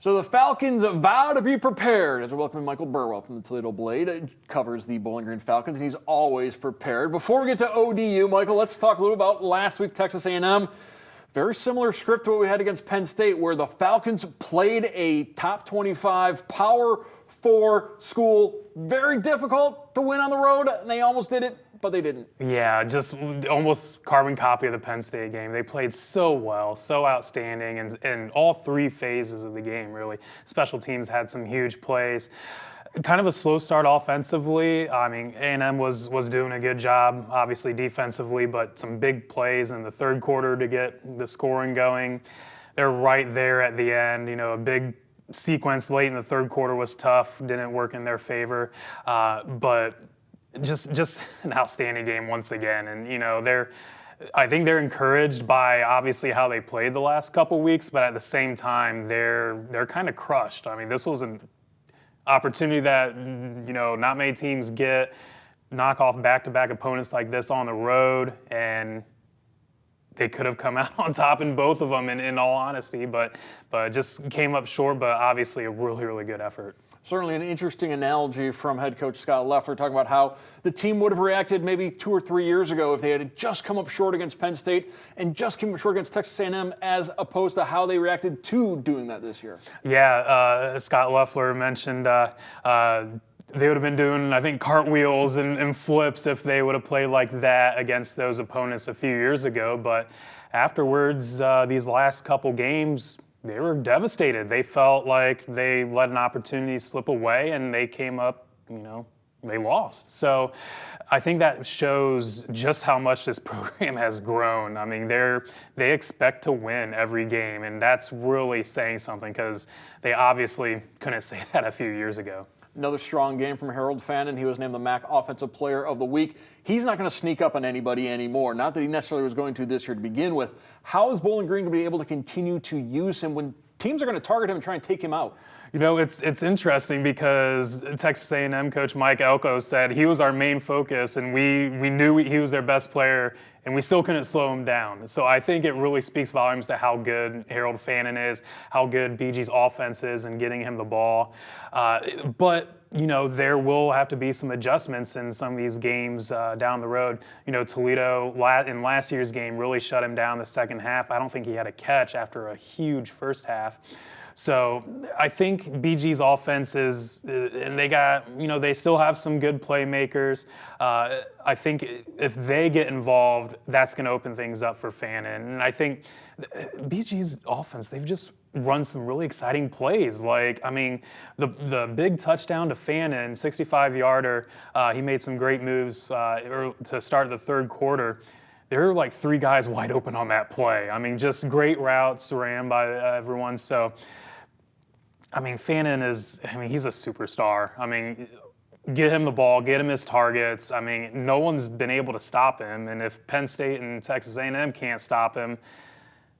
So the Falcons vow to be prepared. As we welcome Michael Burwell from the Toledo Blade, covers the Bowling Green Falcons, and he's always prepared. Before we get to ODU, Michael, let's talk a little about last week, Texas A&M. Very similar script to what we had against Penn State, where the Falcons played a top 25 Power 4 school. Very difficult to win on the road, and they almost did it, but they didn't. Yeah, just almost carbon copy of the Penn State game. They played so well, so outstanding in all three phases of the game, really. Special teams had some huge plays. Kind of a slow start offensively. I mean, A&M was doing a good job, obviously defensively, but some big plays in the third quarter to get the scoring going. They're right there at the end. You know, a big sequence late in the third quarter was tough, didn't work in their favor, but just an outstanding game once again. And you know, I think they're encouraged by obviously how they played the last couple weeks, but at the same time they're kind of crushed. I mean, this was an opportunity that, you know, not many teams get. Knock off back-to-back opponents like this on the road, and they could have come out on top in both of them, in all honesty, but just came up short, but obviously a really, really good effort. Certainly an interesting analogy from head coach Scott Loeffler, talking about how the team would have reacted maybe 2 or 3 years ago if they had just come up short against Penn State and just came up short against Texas A&M, as opposed to how they reacted to doing that this year. Yeah, Scott Loeffler mentioned they would have been doing, I think, cartwheels and flips if they would have played like that against those opponents a few years ago. But afterwards, these last couple games, they were devastated. They felt like they let an opportunity slip away, and they came up, you know, they lost. So I think that shows just how much this program has grown. I mean, they expect to win every game, and that's really saying something, because they obviously couldn't say that a few years ago. Another strong game from Harold Fannin. He was named the MAC Offensive Player of the Week. He's not going to sneak up on anybody anymore. Not that he necessarily was going to this year to begin with. How is Bowling Green going to be able to continue to use him when teams are going to target him and try and take him out? You know, it's interesting, because Texas A&M coach Mike Elko said he was our main focus, and we knew he was their best player, and we still couldn't slow him down. So I think it really speaks volumes to how good Harold Fannin is, how good BG's offense is in getting him the ball. But you know, there will have to be some adjustments in some of these games down the road. You know, Toledo in last year's game really shut him down the second half. I don't think he had a catch after a huge first half. So I think BG's offense is, and they got, you know, they still have some good playmakers. I think if they get involved, that's going to open things up for Fannin. And I think BG's offense, they've just run some really exciting plays. Like, I mean, the big touchdown to Fannin, 65-yarder, he made some great moves to start the third quarter. There were like 3 guys wide open on that play. I mean, just great routes ran by everyone. So, I mean, Fannin is, I mean, he's a superstar. I mean, get him the ball, get him his targets. I mean, no one's been able to stop him. And if Penn State and Texas A&M can't stop him,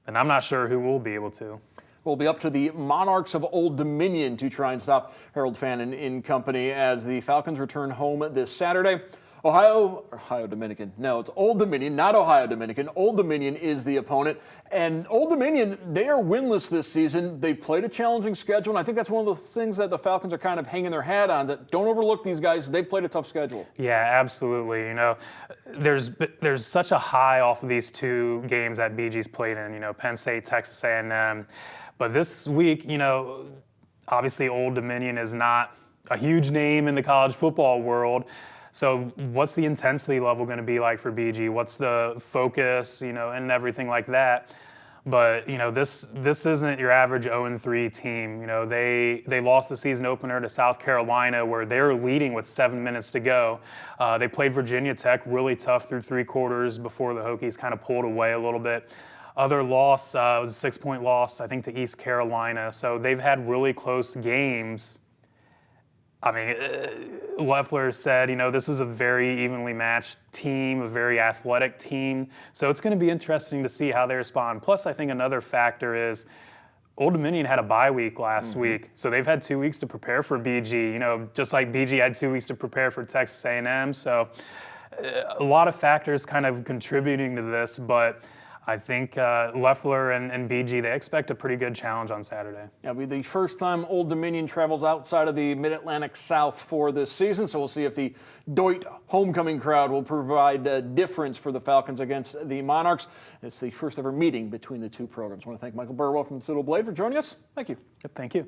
then I'm not sure who will be able to. Will be up to the Monarchs of Old Dominion to try and stop Harold Fannin in company as the Falcons return home this Saturday. Ohio Dominican. No, it's Old Dominion, not Ohio Dominican. Old Dominion is the opponent. And Old Dominion, they are winless this season. They played a challenging schedule, and I think that's one of the things that the Falcons are kind of hanging their hat on, that don't overlook these guys. They played a tough schedule. Yeah, absolutely. You know, there's such a high off of these 2 games that BG's played in, you know, Penn State, Texas A&M. But this week, you know, obviously Old Dominion is not a huge name in the college football world. So what's the intensity level going to be like for BG? What's the focus, you know, and everything like that? But, you know, this isn't your average 0-3 team. You know, they lost the season opener to South Carolina, where they were leading with 7 minutes to go. They played Virginia Tech really tough through 3 quarters before the Hokies kind of pulled away a little bit. Other loss was a 6-point loss, I think, to East Carolina. So they've had really close games. I mean, Loeffler said, you know, this is a very evenly matched team, a very athletic team. So it's going to be interesting to see how they respond. Plus, I think another factor is Old Dominion had a bye week last week. So they've had 2 weeks to prepare for BG, you know, just like BG had 2 weeks to prepare for Texas A&M. So a lot of factors kind of contributing to this, but I think Loeffler and BG, they expect a pretty good challenge on Saturday. It'll be the first time Old Dominion travels outside of the Mid-Atlantic South for this season, so we'll see if the Doit homecoming crowd will provide a difference for the Falcons against the Monarchs. It's the first ever meeting between the two programs. I want to thank Michael Burwell from the Toledo Blade for joining us. Thank you. Yep, thank you.